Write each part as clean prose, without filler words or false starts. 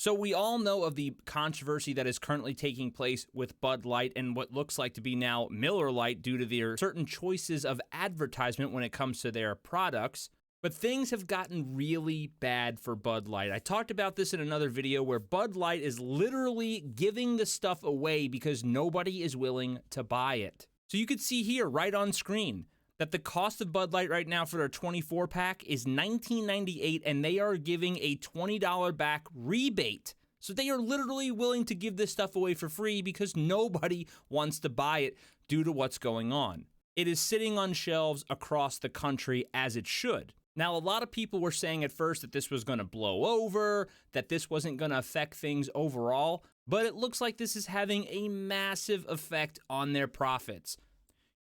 So we all know of the controversy that is currently taking place with Bud Light and what looks like to be now Miller Lite due to their certain choices of advertisement when it comes to their products. But things have gotten really bad for Bud Light. I talked about this in another video where Bud Light is literally giving the stuff away because nobody is willing to buy it. So you could see here right on screen that the cost of Bud Light right now for their 24-pack is $19.98, and they are giving a $20 back rebate. So they are literally willing to give this stuff away for free because nobody wants to buy it due to what's going on. It is sitting on shelves across the country as it should. Now, a lot of people were saying at first that this was going to blow over, that this wasn't going to affect things overall, but it looks like this is having a massive effect on their profits.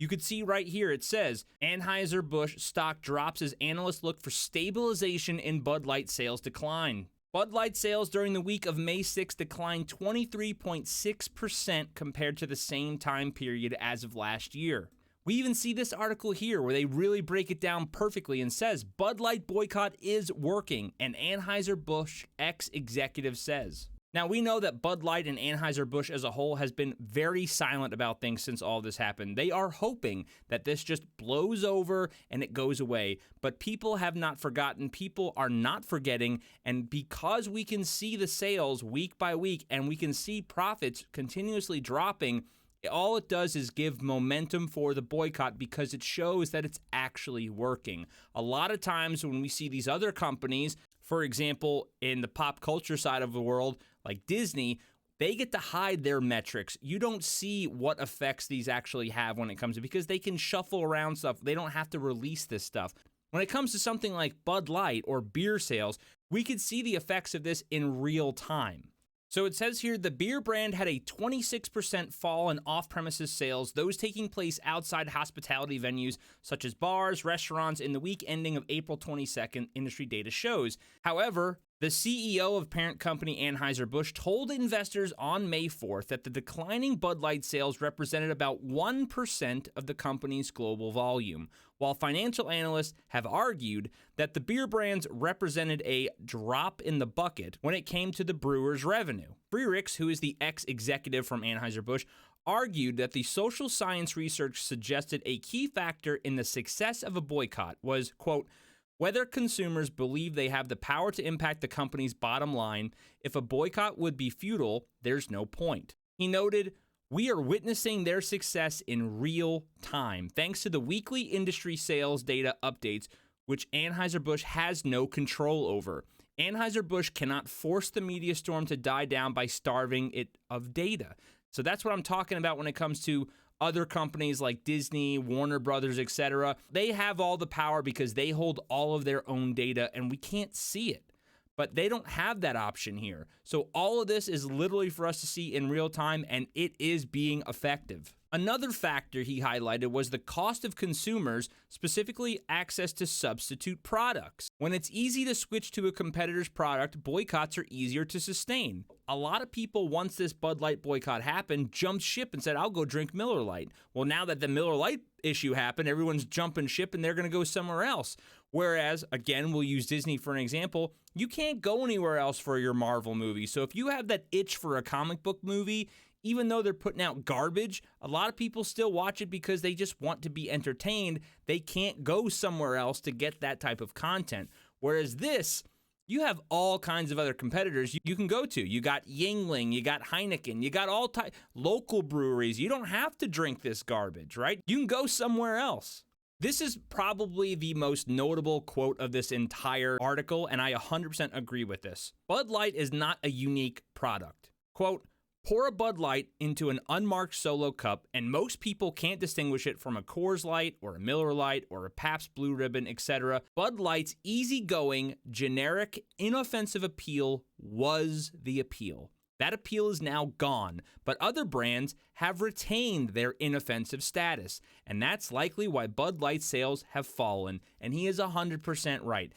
You could see right here, it says, Anheuser-Busch stock drops as analysts look for stabilization in Bud Light sales decline. Bud Light sales during the week of May 6th declined 23.6% compared to the same time period as of last year. We even see this article here where they really break it down perfectly and says, Bud Light boycott is working, an Anheuser-Busch ex-executive says. Now, we know that Bud Light and Anheuser-Busch as a whole has been very silent about things since all this happened. They are hoping that this just blows over and it goes away. But people have not forgotten. People are not forgetting. And because we can see the sales week by week and we can see profits continuously dropping, all it does is give momentum for the boycott because it shows that it's actually working. A lot of times when we see these other companies, for example, in the pop culture side of the world, like Disney, they get to hide their metrics. You don't see what effects these actually have when it comes to, because they can shuffle around stuff. They don't have to release this stuff. When it comes to something like Bud Light or beer sales, we could see the effects of this in real time. So it says here, the beer brand had a 26% fall in off-premises sales, those taking place outside hospitality venues such as bars, restaurants, in the week ending of April 22nd, industry data shows. However, the CEO of parent company Anheuser-Busch told investors on May 4th that the declining Bud Light sales represented about 1% of the company's global volume, while financial analysts have argued that the beer brands represented a drop in the bucket when it came to the brewer's revenue. Freerichs, who is the ex-executive from Anheuser-Busch, argued that the social science research suggested a key factor in the success of a boycott was, quote, whether consumers believe they have the power to impact the company's bottom line. If a boycott would be futile, there's no point. He noted, we are witnessing their success in real time, thanks to the weekly industry sales data updates, which Anheuser-Busch has no control over. Anheuser-Busch cannot force the media storm to die down by starving it of data. So that's what I'm talking about when it comes to other companies like Disney, Warner Brothers, etc. They have all the power because they hold all of their own data and we can't see it. But they don't have that option here. So all of this is literally for us to see in real time, and it is being effective. Another factor he highlighted was the cost of consumers, specifically access to substitute products. When it's easy to switch to a competitor's product, boycotts are easier to sustain. A lot of people, once this Bud Light boycott happened, jumped ship and said, I'll go drink Miller Lite. Well, now that the Miller Lite issue happened, everyone's jumping ship and they're going to go somewhere else. Whereas, again, we'll use Disney for an example, you can't go anywhere else for your Marvel movie. So if you have that itch for a comic book movie, even though they're putting out garbage, a lot of people still watch it because they just want to be entertained. They can't go somewhere else to get that type of content. Whereas this, you have all kinds of other competitors you can go to. You got Yuengling, you got Heineken, you got all local breweries. You don't have to drink this garbage, right? You can go somewhere else. This is probably the most notable quote of this entire article, and I 100% agree with this. Bud Light is not a unique product. Quote, pour a Bud Light into an unmarked solo cup, and most people can't distinguish it from a Coors Light or a Miller Lite or a Pabst Blue Ribbon, etc. Bud Light's easygoing, generic, inoffensive appeal was the appeal. That appeal is now gone, but other brands have retained their inoffensive status, and that's likely why Bud Light sales have fallen, and he is 100% right.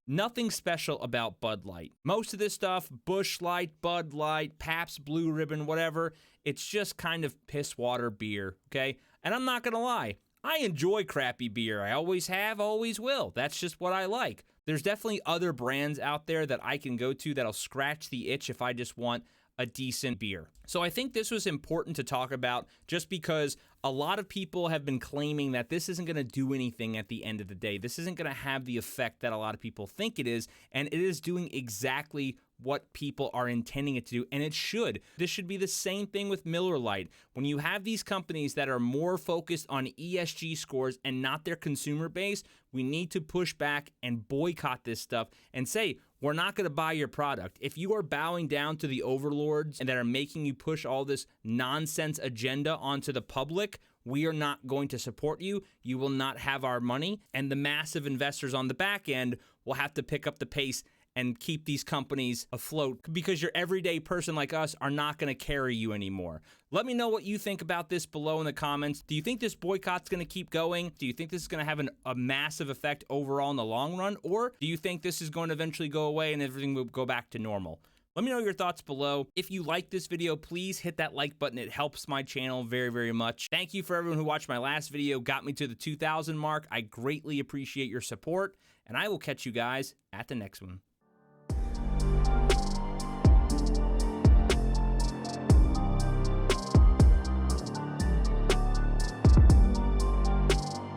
Nothing special about Bud Light. Most of this stuff, Busch Light, Bud Light, Pabst Blue Ribbon, whatever, it's just kind of piss water beer, okay? And I'm not going to lie, I enjoy crappy beer. I always have, always will. That's just what I like. There's definitely other brands out there that I can go to that'll scratch the itch if I just want a decent beer. So I think this was important to talk about just because a lot of people have been claiming that this isn't going to do anything at the end of the day. This isn't going to have the effect that a lot of people think it is, and it is doing exactly what people are intending it to do, and it should. This should be the same thing with Miller Lite. When you have these companies that are more focused on ESG scores and not their consumer base, we need to push back and boycott this stuff and say, we're not going to buy your product. If you are bowing down to the overlords and that are making you push all this nonsense agenda onto the public, we are not going to support you. You will not have our money, and the massive investors on the back end will have to pick up the pace and keep these companies afloat because your everyday person like us are not going to carry you anymore. Let me know what you think about this below in the comments. Do you think this boycott's going to keep going? Do you think this is going to have a massive effect overall in the long run? Or do you think this is going to eventually go away and everything will go back to normal? Let me know your thoughts below. If you like this video, please hit that like button. It helps my channel very, very much. Thank you for everyone who watched my last video, got me to the 2,000 mark. I greatly appreciate your support, and I will catch you guys at the next one.